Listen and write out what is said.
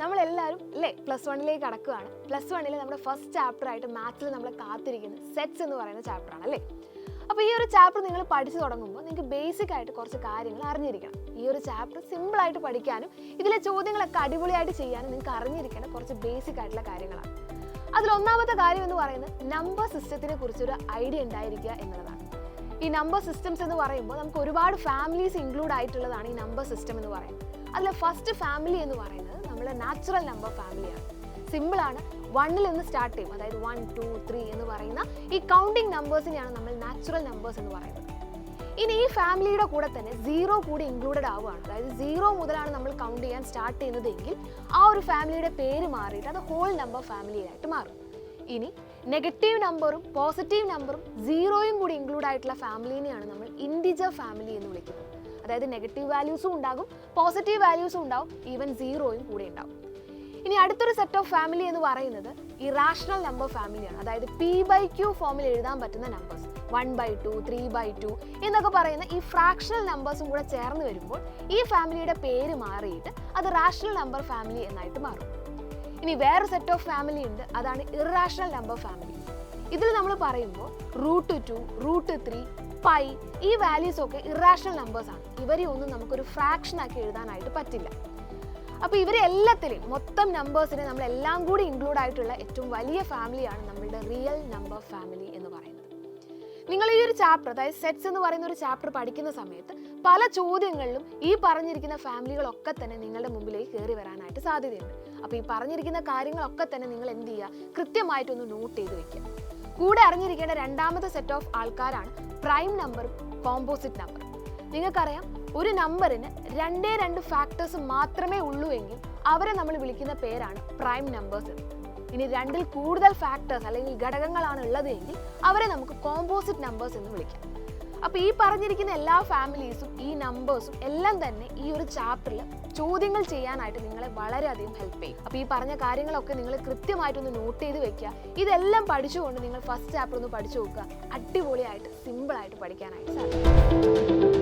നമ്മളെല്ലാവരും അല്ലേ +1 കടക്കുകയാണ്. +1 നമ്മുടെ ഫസ്റ്റ് ചാപ്റ്റർ ആയിട്ട് മാത്സിൽ നമ്മളെ കാത്തിരിക്കുന്ന സെറ്റ്സ് എന്ന് പറയുന്ന ചാപ്റ്ററാണ് അല്ലേ. അപ്പോൾ ഈ ഒരു ചാപ്റ്റർ നിങ്ങൾ പഠിച്ചു തുടങ്ങുമ്പോൾ നിങ്ങൾക്ക് ബേസിക് ആയിട്ട് കുറച്ച് കാര്യങ്ങൾ അറിഞ്ഞിരിക്കണം. ഈ ഒരു ചാപ്റ്റർ സിമ്പിളായിട്ട് പഠിക്കാനും ഇതിലെ ചോദ്യങ്ങളൊക്കെ അടിപൊളിയായിട്ട് ചെയ്യാനും നിങ്ങൾക്ക് അറിഞ്ഞിരിക്കേണ്ട കുറച്ച് ബേസിക് ആയിട്ടുള്ള കാര്യങ്ങളാണ്. അതിലൊന്നാമത്തെ കാര്യം എന്ന് പറയുന്നത് നമ്പർ സിസ്റ്റത്തിനെ കുറിച്ചൊരു ഐഡിയ ഉണ്ടായിരിക്കുക എന്നുള്ളതാണ്. ഈ നമ്പർ സിസ്റ്റംസ് എന്ന് പറയുമ്പോൾ നമുക്ക് ഒരുപാട് ഫാമിലീസ് ഇൻക്ലൂഡ് ആയിട്ടുള്ളതാണ് ഈ നമ്പർ സിസ്റ്റം എന്ന് പറയുന്നത്. അതിൽ ഫസ്റ്റ് ഫാമിലി എന്ന് പറയുന്നത് നമ്മുടെ നാച്ചുറൽ നമ്പർ ഫാമിലിയാണ്. സിമ്പിളാണ്, 1 നിന്ന് സ്റ്റാർട്ട് ചെയ്യും. അതായത് 1, 2, 3 എന്ന് പറയുന്ന ഈ കൗണ്ടിങ് നമ്പേഴ്സിനെയാണ് നമ്മൾ നാച്ചുറൽ നമ്പേഴ്സ് എന്ന് പറയുന്നത്. ഇനി ഈ ഫാമിലിയുടെ കൂടെ തന്നെ 0 കൂടി ഇൻക്ലൂഡഡ് ആവുകയാണ്. അതായത് 0 മുതലാണ് നമ്മൾ കൗണ്ട് ചെയ്യാൻ സ്റ്റാർട്ട് ചെയ്യുന്നതെങ്കിൽ ആ ഒരു ഫാമിലിയുടെ പേര് മാറിയിട്ട് അത് ഹോൾ നമ്പർ ഫാമിലിയായിട്ട് മാറും. ഇനി നെഗറ്റീവ് നമ്പറും പോസിറ്റീവ് നമ്പറും 0യും കൂടി ഇൻക്ലൂഡ് ആയിട്ടുള്ള ഫാമിലിനെയാണ് നമ്മൾ ഇൻഡിജർ ഫാമിലി എന്ന് വിളിക്കുന്നത്. അതായത് നെഗറ്റീവ് വാല്യൂസും ഉണ്ടാകും, പോസിറ്റീവ് വാല്യൂസും ഉണ്ടാവും, ഈവൻ 0യും കൂടി ഉണ്ടാവും. ഇനി അടുത്തൊരു സെറ്റ് ഓഫ് ഫാമിലി എന്ന് പറയുന്നത് ഇറാഷണൽ നമ്പർ ഫാമിലിയാണ്. അതായത് P/Q ഫോമിൽ എഴുതാൻ പറ്റുന്ന നമ്പേഴ്സ് 1/2, 3/2 എന്നൊക്കെ പറയുന്ന ഈ ഫ്രാക്ഷണൽ നമ്പേഴ്സും കൂടെ ചേർന്ന് വരുമ്പോൾ ഈ ഫാമിലിയുടെ പേര് മാറിയിട്ട് അത് റാഷണൽ നമ്പർ ഫാമിലി എന്നായിട്ട് മാറും. ഇനി വേറെ സെറ്റ് ഓഫ് ഫാമിലി ഉണ്ട്, അതാണ് ഇറാഷണൽ നമ്പർ ഫാമിലി. ഇതിൽ നമ്മൾ പറയുമ്പോൾ √2, √3, π ഈ വാല്യൂസ് ഒക്കെ ഇറാഷണൽ നമ്പേഴ്സ് ആണ്. ഇവരെ ഒന്നും നമുക്കൊരു ഫ്രാക്ഷൻ ആക്കി എഴുതാനായിട്ട് പറ്റില്ല. അപ്പോൾ ഇവരെ എല്ലാത്തിലും മൊത്തം നമ്പേഴ്സിനെ നമ്മളെല്ലാം കൂടി ഇൻക്ലൂഡ് ആയിട്ടുള്ള ഏറ്റവും വലിയ ഫാമിലിയാണ് നമ്മളുടെ റിയൽ നമ്പർ ഫാമിലി എന്ന് പറയുന്നത്. നിങ്ങൾ ഈ ഒരു ചാപ്റ്റർ, അതായത് സെറ്റ്സ് എന്ന് പറയുന്ന ഒരു ചാപ്റ്റർ പഠിക്കുന്ന സമയത്ത് പല ചോദ്യങ്ങളിലും ഈ പറഞ്ഞിരിക്കുന്ന ഫാമിലികളൊക്കെ തന്നെ നിങ്ങളുടെ മുമ്പിലേക്ക് കയറി വരാനായിട്ട് സാധ്യതയുണ്ട്. അപ്പോൾ ഈ പറഞ്ഞിരിക്കുന്ന കാര്യങ്ങളൊക്കെ തന്നെ നിങ്ങൾ എന്ത് ചെയ്യുക, കൃത്യമായിട്ടൊന്ന് നോട്ട് ചെയ്ത് വെക്കുക. കൂടെ അറിഞ്ഞിരിക്കേണ്ട രണ്ടാമത്തെ സെറ്റ് ഓഫ് ആൾക്കാരാണ് പ്രൈം നമ്പറും കോമ്പോസിറ്റ് നമ്പറും. നിങ്ങൾക്കറിയാം, ഒരു നമ്പറിന് 2 ഫാക്ടേഴ്സ് മാത്രമേ ഉള്ളൂ എങ്കിൽ അവരെ നമ്മൾ വിളിക്കുന്ന പേരാണ് പ്രൈം നമ്പേഴ്സ്. ഇനി 2ൽ കൂടുതൽ ഫാക്ടേഴ്സ് അല്ലെങ്കിൽ ഘടകങ്ങളാണ് ഉള്ളത് എങ്കിൽ അവരെ നമുക്ക് കോമ്പോസിറ്റ് നമ്പേഴ്സ് എന്ന് വിളിക്കാം. അപ്പോൾ ഈ പറഞ്ഞിരിക്കുന്ന എല്ലാ ഫാമിലീസും ഈ നമ്പേഴ്സും എല്ലാം തന്നെ ഈ ഒരു ചാപ്റ്ററിൽ ചോദ്യങ്ങൾ ചെയ്യാനായിട്ട് നിങ്ങളെ വളരെയധികം ഹെൽപ്പ് ചെയ്യും. അപ്പോൾ ഈ പറഞ്ഞ കാര്യങ്ങളൊക്കെ നിങ്ങൾ കൃത്യമായിട്ടൊന്ന് നോട്ട് ചെയ്ത് വെക്കുക. ഇതെല്ലാം പഠിച്ചുകൊണ്ട് നിങ്ങൾ ഫസ്റ്റ് ചാപ്റ്റർ ഒന്ന് പഠിച്ചു നോക്കുക. അടിപൊളിയായിട്ട് സിമ്പിളായിട്ട് പഠിക്കാനായിട്ട് സാധിക്കും.